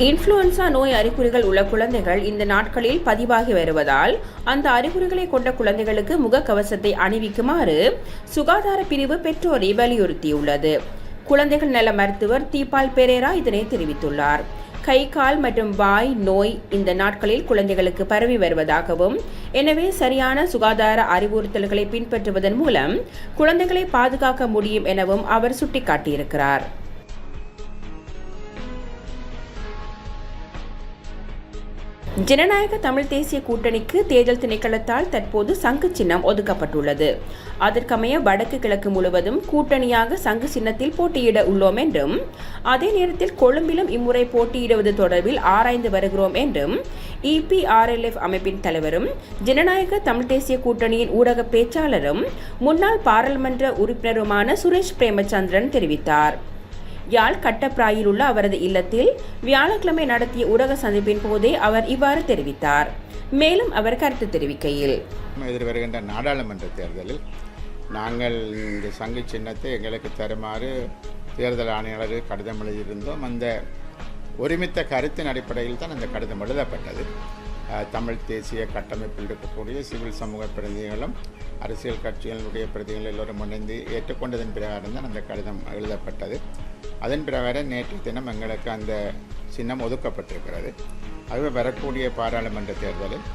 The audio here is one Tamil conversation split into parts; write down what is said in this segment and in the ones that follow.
இன்ஃப்ளூயன்சா நோய் அறிகுறிகள் உள்ள குழந்தைகள் இந்த நாட்களில் பதிவாகி வருவதால் அந்த அறிகுறிகளை கொண்ட குழந்தைகளுக்கு முகக்கவசத்தை அணிவிக்குமாறு சுகாதார பிரிவு பெற்றோரை வலியுறுத்தியுள்ளது. குழந்தைகள் நல மருத்துவர் தீபால் பெரேரா இதனை தெரிவித்துள்ளார். கை, கால் மற்றும் வாய் நோய் இந்த நாட்களில் குழந்தைகளுக்கு பரவி வருவதாகவும், எனவே சரியான சுகாதார அறிவுறுத்தல்களை பின்பற்றுவதன் மூலம் குழந்தைகளை பாதுகாக்க முடியும் எனவும் அவர் சுட்டிக்காட்டியிருக்கிறார். ஜனநாயக தமிழ் தேசிய கூட்டணிக்கு தேர்தல் திணைக்களத்தால் தற்போது சங்கு சின்னம் ஒதுக்கப்பட்டுள்ளது. அதற்கமைய வடக்கு கிழக்கு முழுவதும் கூட்டணியாக சங்கு சின்னத்தில் போட்டியிட உள்ளோம் என்றும், அதே நேரத்தில் கொழும்பிலும் இம்முறை போட்டியிடுவது தொடர்பில் ஆராய்ந்து வருகிறோம் என்றும் EPRLF அமைப்பின் தலைவரும் ஜனநாயக தமிழ் தேசிய கூட்டணியின் ஊடக பேச்சாளரும் முன்னாள் பாராளுமன்ற உறுப்பினருமான சுரேஷ் பிரேமச்சந்திரன் தெரிவித்தார். யாழ் கட்டப்பிராயில் உள்ள அவரது இல்லத்தில் வியாழக்கிழமை நடத்திய ஊடக சந்திப்பின் போதே அவர் இவ்வாறு தெரிவித்தார். மேலும் அவர் கருத்து தெரிவிக்கையில், எதிர்வருகின்ற நாடாளுமன்ற தேர்தலில் நாங்கள் இந்த சங்கு சின்னத்தை எங்களுக்கு தருமாறு தேர்தல் ஆணையாளருக்கு கடிதம் எழுதியிருந்தோம். அந்த ஒருமித்த கருத்தின் அடிப்படையில் தான் அந்த கடிதம் எழுதப்பட்டது. தமிழ் தேசிய கட்டமைப்பில் இருக்கக்கூடிய சிவில் சமூக பிரதிநிதிகளும் அரசியல் கட்சிகளுடைய பிரதிகள் எல்லோரும் இணைந்து ஏற்றுக்கொண்டதன் பிரகாரம் தான் அந்த கடிதம் எழுதப்பட்டது. அதன் பிரகாரம் நேற்று தினம் எங்களுக்கு அந்த சின்னம் ஒதுக்கப்பட்டிருக்கிறது. அதுவே வரக்கூடிய பாராளுமன்ற தேர்தலில்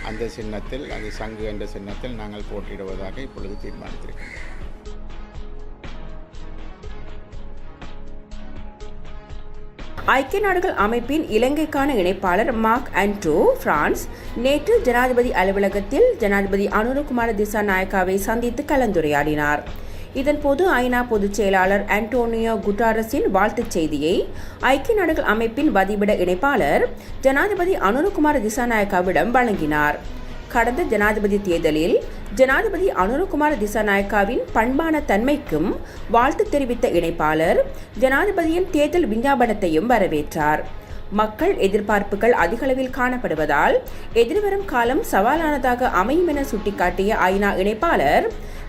அந்த சின்னத்தில், அந்த சங்கு என்ற சின்னத்தில் நாங்கள் போட்டியிடுவதாக இப்பொழுது தீர்மானித்திருக்கிறோம். ஐக்கிய நாடுகள் அமைப்பின் இலங்கைக்கான இணைப்பாளர் மார்க் ஆண்ட்ரூ பிரான்ஸ் நேற்று ஜனாதிபதி அலுவலகத்தில் ஜனாதிபதி அனுரகுமார திசாநாயக்காவை சந்தித்து கலந்துரையாடினார். இதன்போது ஐநா பொதுச் செயலாளர் ஆண்டோனியோ குட்டாரஸின் வாழ்த்துச் செய்தியை ஐக்கிய நாடுகள் அமைப்பின் வதிவிட இணைப்பாளர் ஜனாதிபதி அனுரகுமார திசாநாயக்காவிடம் வழங்கினார். கடந்த ஜனாதிபதி தேர்தலில் ஜனாதிபதி அனுரகுமார திசாநாயக்காவின் பண்பான தன்மைக்கும் வாழ்த்து தெரிவித்த இணைப்பாளர் ஜனாதிபதியின் தேர்தல் விஞ்ஞாபனத்தையும் வரவேற்றார். மக்கள் எதிர்பார்ப்புகள் அதிகளவில் காணப்படுவதால் எதிர்வரும் காலம் சவாலானதாக அமையும் என சுட்டிக்காட்டிய ஐநா இணைப்பாளர்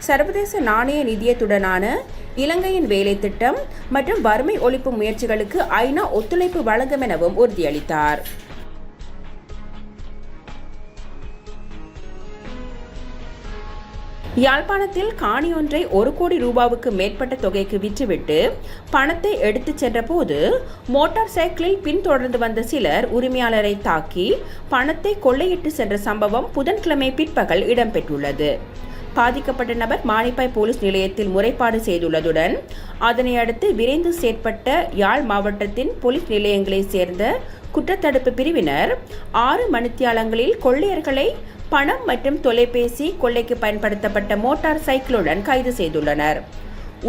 சர்வதேச நாணய நிதியத்துடனான இலங்கையின் வேலை திட்டம் மற்றும் வறுமை ஒழிப்பு முயற்சிகளுக்கு ஐநா ஒத்துழைப்பு வழங்கும் எனவும் உறுதியளித்தார். யாழ்ப்பாணத்தில் காணி ஒன்றை 1 கோடி ரூபாவுக்கு மேற்பட்ட தொகைக்கு விற்றுவிட்டு பணத்தை எடுத்துச் சென்ற போது மோட்டார் சைக்கிளில் பின்தொடர்ந்து வந்த சிலர் உரிமையாளரை தாக்கி பணத்தை கொள்ளையிட்டு சென்ற சம்பவம் புதன்கிழமை பிற்பகல் இடம்பெற்றுள்ளது. பாதிக்கப்பட்ட நபர் மானிப்பாய் போலீஸ் நிலையத்தில் முறைப்பாடு செய்துள்ளதுடன் அதனை அடுத்து விரைந்து செயற்பட்ட யாழ் மாவட்டத்தின் போலீஸ் நிலையங்களைச் சேர்ந்த குற்றத்தடுப்பு பிரிவினர் 6 மணித்தியாலங்களில் கொள்ளையர்களை பணம் மற்றும் தொலைபேசி கொள்ளைக்கு பயன்படுத்தப்பட்ட மோட்டார் சைக்கிளுடன் கைது செய்துள்ளனர்.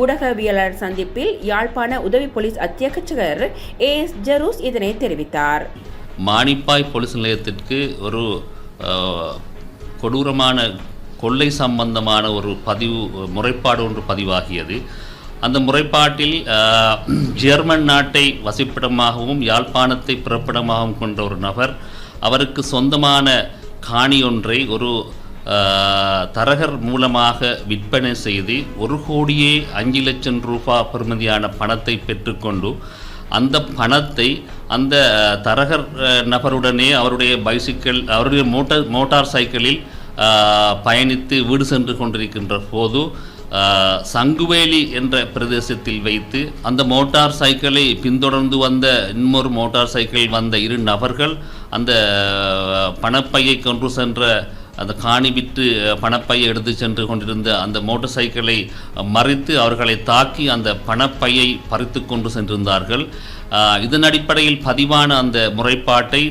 ஊடகவியலாளர் சந்திப்பில் யாழ்ப்பாண உதவி போலீஸ் அத்தியட்சகர் AS ஜெரூஸ் இதனை தெரிவித்தார். மானிப்பாய் போலீஸ் நிலையத்திற்கு ஒரு கொடூரமான கொள்ளை சம்பந்தமான ஒரு முறைப்பாடு ஒன்று பதிவாகியது. அந்த முறைப்பாட்டில் ஜெர்மன் நாட்டை வசிப்பிடமாகவும் யாழ்ப்பாணத்தை பிறப்பிடமாகவும் கொண்ட ஒரு நபர் அவருக்கு சொந்தமான காணி ஒன்றை ஒரு தரகர் மூலமாக விற்பனை செய்து 1,05,00,000 ரூபாய் பெறுமதியான பணத்தை பெற்றுக்கொண்டு அந்த பணத்தை அந்த தரகர் நபருடனே அவருடைய மோட்டார் சைக்கிளில் பயணித்து வீடு சென்று கொண்டிருக்கின்ற போது சங்குவேலி என்ற பிரதேசத்தில் வைத்து அந்த மோட்டார் சைக்கிளை பின்தொடர்ந்து வந்த இன்னொரு மோட்டார் சைக்கிளில் வந்த 2 நபர்கள் அந்த பணப்பையை கொண்டு சென்ற அந்த காணி விற்று பணப்பையை எடுத்து சென்று கொண்டிருந்த அந்த மோட்டார் சைக்கிளை மறித்து அவர்களை தாக்கி அந்த பணப்பையை பறித்து கொண்டு சென்றிருந்தார்கள். இதன் அடிப்படையில் பதிவான அந்த முறைப்பாட்டை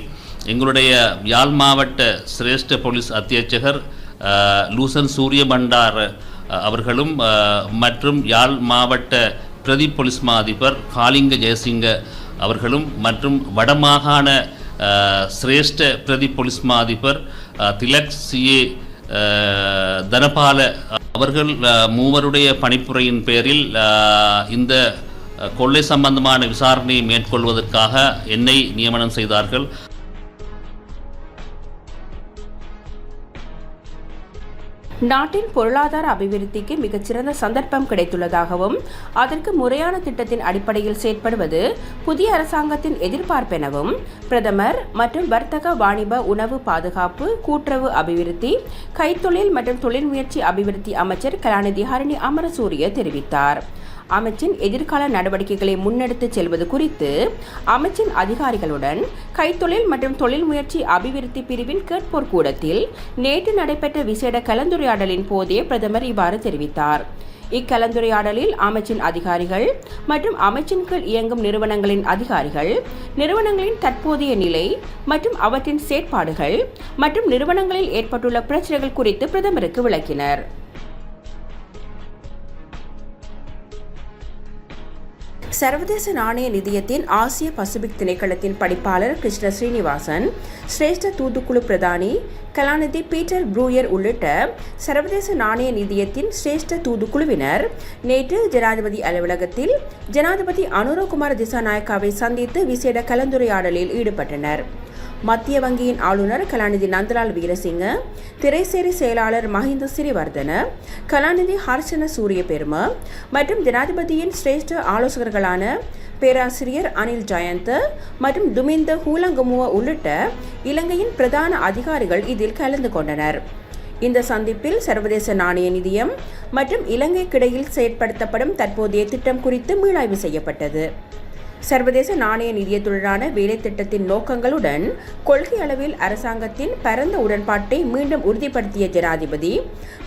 எங்களுடைய யாழ் மாவட்ட சிரேஷ்ட போலீஸ் அத்தியட்சகர் லூசன் சூரியபண்டார் அவர்களும் மற்றும் யாழ் மாவட்ட பிரதி போலீஸ் மா அதிபர் காலிங்க ஜெயசிங்க அவர்களும் மற்றும் வடமாகாண சிரேஷ்ட பிரதி போலீஸ் மா அதிபர் திலக் CA தனபால அவர்கள் மூவருடைய பணிப்புரையின் பேரில் இந்த கொள்ளை சம்பந்தமான விசாரணையை மேற்கொள்வதற்காக என்னை நியமனம் நாட்டின் பொருளாதார அபிவிருத்திக்கு மிகச்சிறந்த சந்தர்ப்பம் கிடைத்துள்ளதாகவும் அதற்கு முறையான திட்டத்தின் அடிப்படையில் செயற்படுவது புதிய அரசாங்கத்தின் எதிர்பார்ப்பெனவும் பிரதமர் மற்றும் வர்த்தக வாணிப உணவு பாதுகாப்பு கூட்டுறவு அபிவிருத்தி கைத்தொழில் மற்றும் தொழில் முயற்சி அபிவிருத்தி அமைச்சர் கலாநிதி ஹரணி அமரசூரிய தெரிவித்தார். அமைச்சின் எதிர்கால நடவடிக்கைகளை முன்னெடுத்துச் செல்வது குறித்து அமைச்சின் அதிகாரிகளுடன் கைத்தொழில் மற்றும் தொழில் முயற்சி அபிவிருத்தி பிரிவின் கேட்போர் கூடத்தில் நேற்று நடைபெற்ற விசேட கலந்துரையாடலின் போதே பிரதமர் இவ்வாறு தெரிவித்தார். இக்கலந்துரையாடலில் அமைச்சின் அதிகாரிகள் மற்றும் அமைச்சின் கீழ் இயங்கும் நிறுவனங்களின் அதிகாரிகள் நிறுவனங்களின் தற்போதைய நிலை மற்றும் அவற்றின் செயற்பாடுகள் மற்றும் நிறுவனங்களில் ஏற்பட்டுள்ள பிரச்சனைகள் குறித்து பிரதமருக்கு விளக்கினர். சர்வதேச நாணய நிதியத்தின் ஆசிய பசிபிக் திணைக்களத்தின் படிப்பாளர் கிருஷ்ண ஸ்ரீனிவாசன், சிரேஷ்ட தூதுக்குழு பிரதானி கலாநிதி பீட்டர் ப்ரூயர் உள்ளிட்ட சர்வதேச நாணய நிதியத்தின் சிரேஷ்ட தூதுக்குழுவினர் நேற்று ஜனாதிபதி அலுவலகத்தில் ஜனாதிபதி அனுரகுமார திசாநாயக்காவை சந்தித்து விசேட கலந்துரையாடலில் ஈடுபட்டனர். மத்திய வங்கியின் ஆளுநர் கலாநிதி நந்தலால் வீரசிங்க, திரைசேரி செயலாளர் மஹிந்த சிறிவர்தன, கலாநிதி ஹர்ஷன சூரிய பெரும மற்றும் ஜனாதிபதியின் சிரேஷ்ட ஆலோசகர்களான பேராசிரியர் அனில் ஜயந்த மற்றும் துமிந்த ஹூலங்கமுவ உள்ளிட்ட இலங்கையின் பிரதான அதிகாரிகள் இதில் கலந்து கொண்டனர். இந்த சந்திப்பில் சர்வதேச நாணய நிதியம் மற்றும் இலங்கைக்கிடையில் செயற்படுத்தப்படும் தற்போதைய திட்டம் குறித்து மீளாய்வு செய்யப்பட்டது. சர்வதேச நாணய நிதியத்துடனான வேலை திட்டத்தின் நோக்கங்களுடன் கொள்கை அளவில் அரசாங்கத்தின் பரந்த உடன்பாட்டை மீண்டும் உறுதிப்படுத்திய ஜனாதிபதி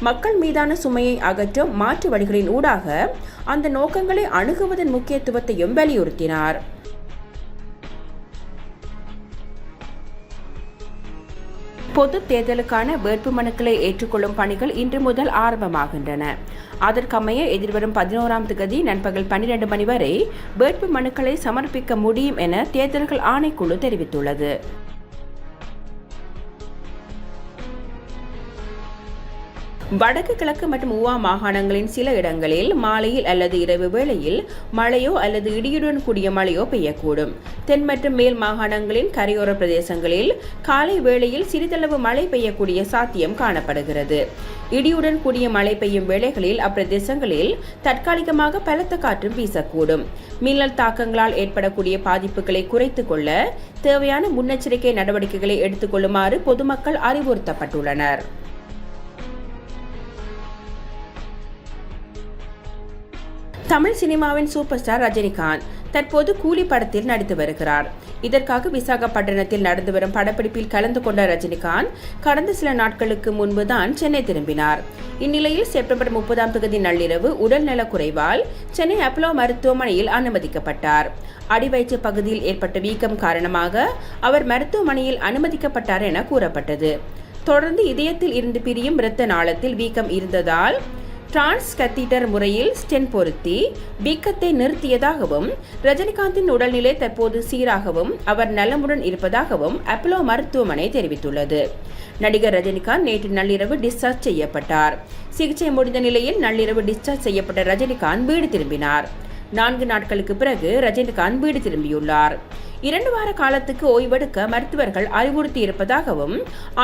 மக்கள் மீதான சுமையை அகற்றும் மாற்று வழிகளின் ஊடாக அந்த நோக்கங்களை அணுகுவதன் முக்கியத்துவத்தையும் வலியுறுத்தினார். பொது தேர்தலுக்கான வேட்புமனுக்களை ஏற்றுக்கொள்ளும் பணிகள் இன்று முதல் ஆரம்பமாகின்றன. அதற்கமைய எதிர்வரும் 11ஆம் தேதி நண்பகல் 12 மணி வரை வேட்பு மனுக்களை சமர்ப்பிக்க முடியும் என தேர்தல்கள் ஆணைக்குழு தெரிவித்துள்ளது. வடக்கு கிழக்கு மற்றும் ஊவா மாகாணங்களின் சில இடங்களில் மாலையில் அல்லது இரவு வேளையில் மழையோ அல்லது இடியுடன் கூடிய மழையோ பெய்யக்கூடும். தென் மற்றும் மேல் மாகாணங்களின் கரையோர பிரதேசங்களில் காலை வேளையில் சிறிதளவு மழை பெய்யக்கூடிய சாத்தியம் காணப்படுகிறது. இடியுடன் கூடிய மழை பெய்யும் வேளைகளில் அப்பிரதேசங்களில் தற்காலிகமாக பலத்த காற்றும் வீசக்கூடும். மின்னல் தாக்கங்களால் ஏற்படக்கூடிய பாதிப்புகளை குறைத்துக் கொள்ள தேவையான முன்னெச்சரிக்கை நடவடிக்கைகளை எடுத்துக் கொள்ளுமாறு பொதுமக்கள் அறிவுறுத்தப்பட்டுள்ளனர். தமிழ் சினிமாவின் சூப்பர் ஸ்டார் ரஜினிகாந்த் தற்போது கூலி படத்தில் நடித்து வருகிறார். இதற்காக விசாகப்பட்டினத்தில் நடந்து வரும் படப்பிடிப்பில் கலந்து கொண்ட ரஜினிகாந்த் கடந்த சில நாட்களுக்கு முன்புதான் சென்னை திரும்பினார். இந்நிலையில் செப்டம்பர் 30ஆம் தேதி நள்ளிரவு உடல் நலக்குறைவால் சென்னை அப்போலோ மருத்துவமனையில் அனுமதிக்கப்பட்டார். அடிவயிற்று பகுதியில் ஏற்பட்ட வீக்கம் காரணமாக அவர் மருத்துவமனையில் அனுமதிக்கப்பட்டார் என கூறப்பட்டது. தொடர்ந்து இதயத்தில் இருந்து பிரியும் இரத்த நாளத்தில் வீக்கம் இருந்ததால் டிரான்ஸ் கத்தீட்டர் முறையில் ஸ்டென் பொருத்தி வீக்கத்தை நிறுத்தியதாகவும் ரஜினிகாந்தின் உடல்நிலை தற்போது சீராகவும் அவர் நலமுடன் இருப்பதாகவும் அப்போலோ மருத்துவமனை தெரிவித்துள்ளது. நடிகர் ரஜினிகாந்த் நேற்று நள்ளிரவு டிஸ்சார்ஜ் செய்யப்பட்டார். சிகிச்சை முடிந்த நிலையில் நள்ளிரவு டிஸ்சார்ஜ் செய்யப்பட்ட ரஜினிகாந்த் வீடு திரும்பினார். 4 நாட்களுக்கு பிறகு ரஜினிகாந்த் வீடு திரும்பியுள்ளார். 2 வார காலத்துக்கு ஓய்வெடுக்க மருத்துவர்கள் அறிவுறுத்தி இருப்பதாகவும்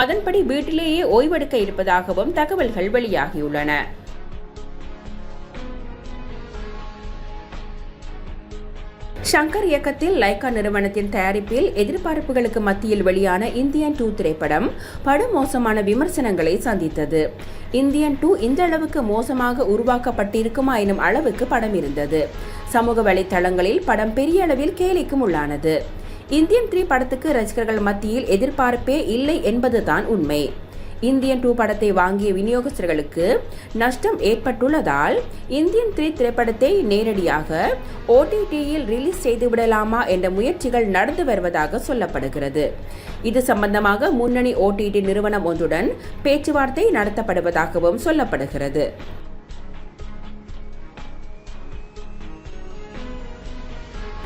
அதன்படி வீட்டிலேயே ஓய்வெடுக்க இருப்பதாகவும் தகவல்கள் வெளியாகியுள்ளன. ஷங்கர் இயக்கத்தில் லைகா நிறுவனத்தின் தயாரிப்பில் எதிர்பார்ப்புகளுக்கு மத்தியில் வெளியான இந்தியன் 2 திரைப்படம் படுமோசமான விமர்சனங்களை சந்தித்தது. இந்தியன் 2 இந்த அளவுக்கு மோசமாக உருவாக்கப்பட்டிருக்குமா எனும் அளவுக்கு படம் இருந்தது. சமூக வலைத்தளங்களில் படம் பெரிய அளவில் கேலிக்கும் உள்ளானது. இந்தியன் 3 படத்துக்கு ரசிகர்கள் மத்தியில் எதிர்பார்ப்பே இல்லை என்பதுதான் உண்மை. இந்தியன் 2 படத்தை வாங்கிய விநியோகஸ்தர்களுக்கு நஷ்டம் ஏற்பட்டுள்ளதால் இந்தியன் 3 திரைப்படத்தை நேரடியாக OTTயில் ரிலீஸ் செய்துவிடலாமா என்ற முயற்சிகள் நடந்து வருவதாக சொல்லப்படுகிறது. இது சம்பந்தமாக முன்னணி OTT நிறுவனம் ஒன்றுடன் பேச்சுவார்த்தை நடத்தப்படுவதாகவும் சொல்லப்படுகிறது.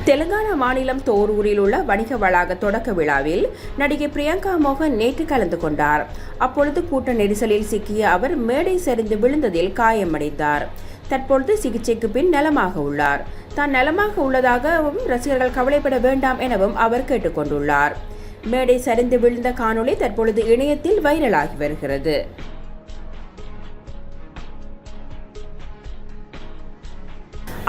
தெலுங்கானா மாநிலம் தோரூரில் உள்ள வணிக வளாக தொடக்க விழாவில் நடிகை பிரியங்கா மோகன் நேற்று கலந்து கொண்டார். அப்பொழுது கூட்ட நெரிசலில் சிக்கிய அவர் மேடை சரிந்து விழுந்ததில் காயமடைந்தார். தற்பொழுது சிகிச்சைக்கு பின் நலமாக உள்ளார். தான் நலமாக உள்ளதாகவும் ரசிகர்கள் கவலைப்பட வேண்டாம் எனவும் அவர் கேட்டுக்கொண்டுள்ளார். மேடை சரிந்து விழுந்த காணொளி தற்பொழுது இணையத்தில் வைரலாகி வருகிறது.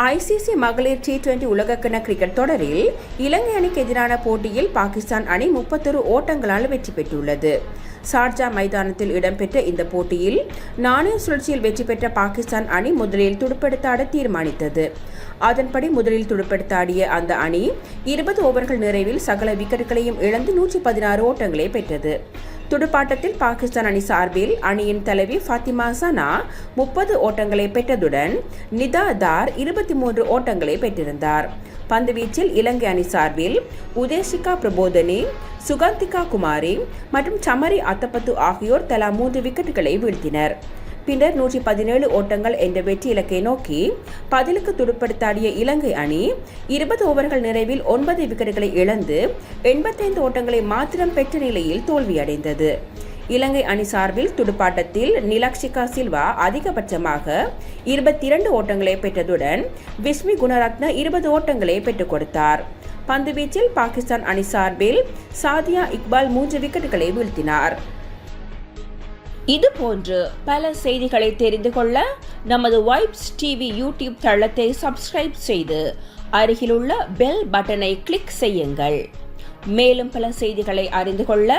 ஐசிசி மகளிர் T20 உலகக்கிண கிரிக்கெட் தொடரில் இலங்கை அணிக்கு எதிரான போட்டியில் பாகிஸ்தான் அணி 31 ஓட்டங்களால் வெற்றி பெற்றுள்ளது. ஷார்ஜா மைதானத்தில் இடம்பெற்ற இந்த போட்டியில் நாணய சுழற்சியில் வெற்றி பெற்ற பாகிஸ்தான் அணி முதலில் துடுப்பெடுத்தாட தீர்மானித்தது. அதன்படி முதலில் துடுப்பெடுத்தாடிய அந்த அணி 20 ஓவர்கள் நிறைவில் சகல விக்கெட்டுகளையும் இழந்து 116 ஓட்டங்களை பெற்றது. துடுப்பாட்டத்தில் பாகிஸ்தான் அணி சார்பில் அணியின் தலைவி ஃபாத்திமா சனா 30 ஓட்டங்களை பெற்றதுடன் நிதா தார் 23 ஓட்டங்களை பெற்றிருந்தார். பந்துவீச்சில் இலங்கை அணி சார்பில் உதேசிகா பிரபோதனி, சுகந்திகா குமாரி மற்றும் சமரி அத்தப்பத்து ஆகியோர் தலா 3 விக்கெட்டுகளை வீழ்த்தினர். பின்னர் 117 ஓட்டங்கள் என்ற வெற்றி இலக்கை நோக்கி பதிலுக்கு துடுப்படுத்தாடிய இலங்கை அணி 20 ஓவர்கள் நிறைவில் 9 விக்கெட்டுகளை இழந்து 85 ஓட்டங்களை மாத்திரம் பெற்ற நிலையில் தோல்வியடைந்தது. இலங்கை அணி சார்பில் துடுப்பாட்டத்தில் நிலக்ஷிகா சில்வா அதிகபட்சமாக 22 ஓட்டங்களை பெற்றதுடன் விஸ்மி குணரத்ன 20 ஓட்டங்களை பெற்றுக் கொடுத்தார். பந்துவீச்சில் பாகிஸ்தான் அணி சார்பில் சாதியா இக்பால் 3 விக்கெட்டுகளை வீழ்த்தினார். இது போன்று பல செய்திகளை தெரிந்து கொள்ள நமது வைப்ஸ் டிவி யூடியூப் தளத்தை சப்ஸ்கிரைப் செய்து அருகிலுள்ள பெல் பட்டனை கிளிக் செய்யுங்கள். மேலும் பல செய்திகளை அறிந்து கொள்ள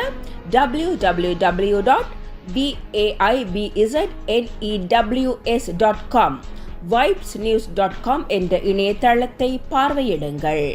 www.vaibznews.com, vibesnews.com என்ற இணையதளத்தை பார்வையிடுங்கள்.